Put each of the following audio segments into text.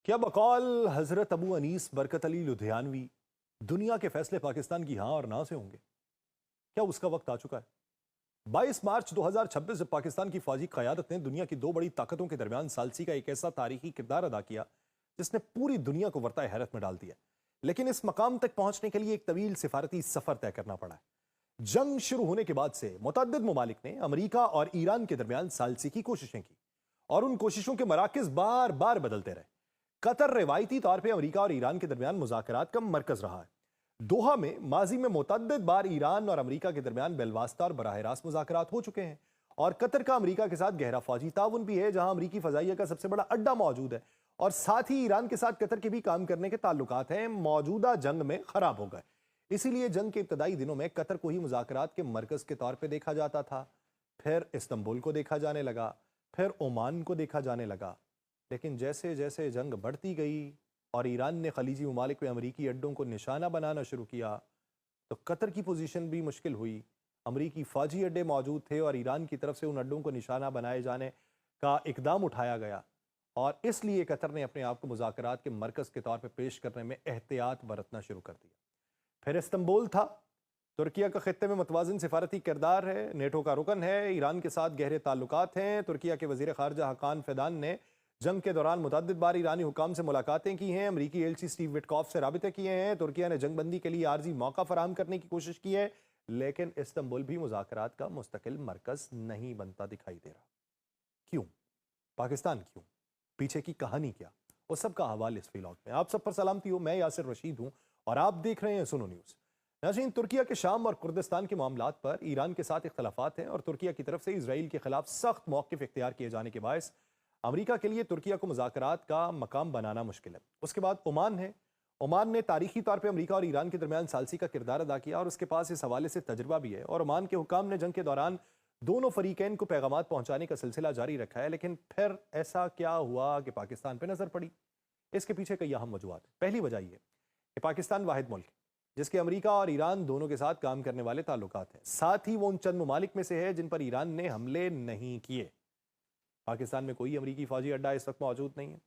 क्या बकौल हजरत अबू अनीस बरकत अली लुधियानवी दुनिया के फैसले पाकिस्तान की हां और ना से होंगे? क्या उसका वक्त आ चुका है? 22 मार्च 2026 जब पाकिस्तान की फौजी क़यादत ने दुनिया की दो बड़ी ताकतों के दरमियान सालसी का एक ऐसा तारीखी किरदार अदा किया जिसने पूरी दुनिया को वर्ताए हैरत में डाल दिया, लेकिन इस मकाम तक पहुंचने के लिए एक तवील सिफारती सफर तय करना पड़ा है। जंग शुरू होने के बाद से मुतअद्दिद ममालिक ने अमेरिका और ईरान के दरमियान सालसी की कोशिशें की और उन कोशिशों के मराकज बार बार बदलते रहे। कतर रिवायती तौर पर अमेरिका और ईरान के दरमियान मुज़ाकरात का मरकज रहा है। दोहा में माजी में मुतअद्दिद बार ईरान और अमेरिका के दरमियान बेलवास्ता और बराह रास्त मुज़ाकरात हो चुके हैं, और कतर का अमेरिका के साथ गहरा फौजी ताउन भी है, जहां अमेरिकी फ़ज़ाइया का सबसे बड़ा अड्डा मौजूद है, और साथ ही ईरान के साथ कतर के भी काम करने के ताल्लुकात हैं। मौजूदा जंग में खराब हो गए, इसीलिए जंग के इब्तदाई दिनों में कतर को ही मुज़ाकरात के मरकज के तौर पर देखा जाता था। फिर इस्तांबुल को देखा जाने लगा, फिर ओमान को देखा जाने लगा। लेकिन जैसे जैसे जंग बढ़ती गई और ईरान ने खलीजी ममालिक में अमरीकी अड्डों को निशाना बनाना शुरू किया, तो कतर की पोजीशन भी मुश्किल हुई। अमरीकी फ़ौजी अड्डे मौजूद थे और ईरान की तरफ से उन अड्डों को निशाना बनाए जाने का इकदाम उठाया गया, और इसलिए कतर ने अपने आप को मुज़ाकरात के मरकज़ के तौर पर पेश करने में एहतियात बरतना शुरू कर दिया। फिर इस्तांबुल था। तुर्किया का खित्ते में मुतवाज़िन सिफारती किरदार है, नेटो का रुकन है, ईरान के साथ गहरे ताल्लुकात हैं। तुर्किया के वज़ीर ख़ारजा हकान फ़िदान ने जंग के दौरान मुतअद्दिद बार ईरानी हुकाम से मुलाकातें की हैं, अमरीकी एलची स्टीव विटकॉफ से राबिते किए हैं। तुर्किया ने जंगबंदी के लिए आर्जी मौका फराहम करने की कोशिश की है, लेकिन इस्तांबुल भी मुज़ाकरात का मुस्तकिल मरकज़ नहीं बनता दिखाई दे रहा। क्यों? पाकिस्तान क्यों? पीछे की कहानी क्या? उस सब का हवाला इस व्लॉग में। आप सब पर सलामती हो, मैं यासिर रशीद हूँ और आप देख रहे हैं सुनो न्यूज़। नाज़रीन, तुर्किया के शाम और कुर्दिस्तान के मामलात पर ईरान के साथ इख्तलाफात हैं, और तुर्किया की तरफ से इजराइल के खिलाफ सख्त मौक़िफ़ इख्तियार किए जाने के बायस अमेरिका के लिए तुर्किया को मुज़ाकरात का मकाम बनाना मुश्किल है। उसके बाद ओमान है। ओमान ने तारीखी तौर पर अमेरिका और ईरान के दरमियान सालसी का किरदार अदा किया, और उसके पास इस हवाले से तजुर्बा भी है, और ओमान के हुकाम ने जंग के दौरान दोनों फरीकैन को पैगामात पहुंचाने का सिलसिला जारी रखा है। लेकिन फिर ऐसा क्या हुआ कि पाकिस्तान पर नजर पड़ी? इसके पीछे कई अहम वजूहात है। पहली वजह यह कि पाकिस्तान वाहिद मुल्क है जिसके अमेरिका और ईरान दोनों के साथ काम करने वाले ताल्लुकात हैं। साथ ही वो उन चंद ममालिक में से है जिन पर ईरान ने हमले नहीं किए। पाकिस्तान में कोई अमरीकी फौजी अड्डा इस वक्त मौजूद नहीं है,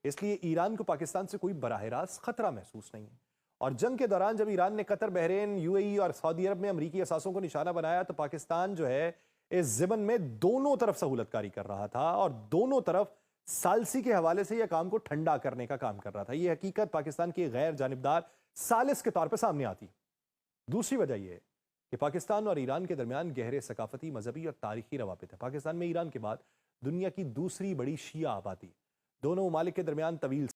इसलिए ईरान को पाकिस्तान से कोई बराह रास्त खतरा महसूस नहीं है। और जंग के दौरान जब ईरान ने कतर, बहरीन, यूएई और सऊदी अरब में अमरीकी असासों को निशाना बनाया, तो पाकिस्तान जो है इस ज़िमन में दोनों तरफ सहूलतकारी कर रहा था, और दोनों तरफ सालसी के हवाले से यह काम को ठंडा करने का काम कर रहा था। यह हकीकत पाकिस्तान की गैर जानिबदार सालिस के तौर पर सामने आती है। दूसरी वजह यह है कि पाकिस्तान और ईरान के दरमियान गहरे सकाफती, मजहबी और तारीखी रवाबित है। पाकिस्तान में ईरान के बाद दुनिया की दूसरी बड़ी शिया आबादी, दोनों ममालिक के दरमियान तवील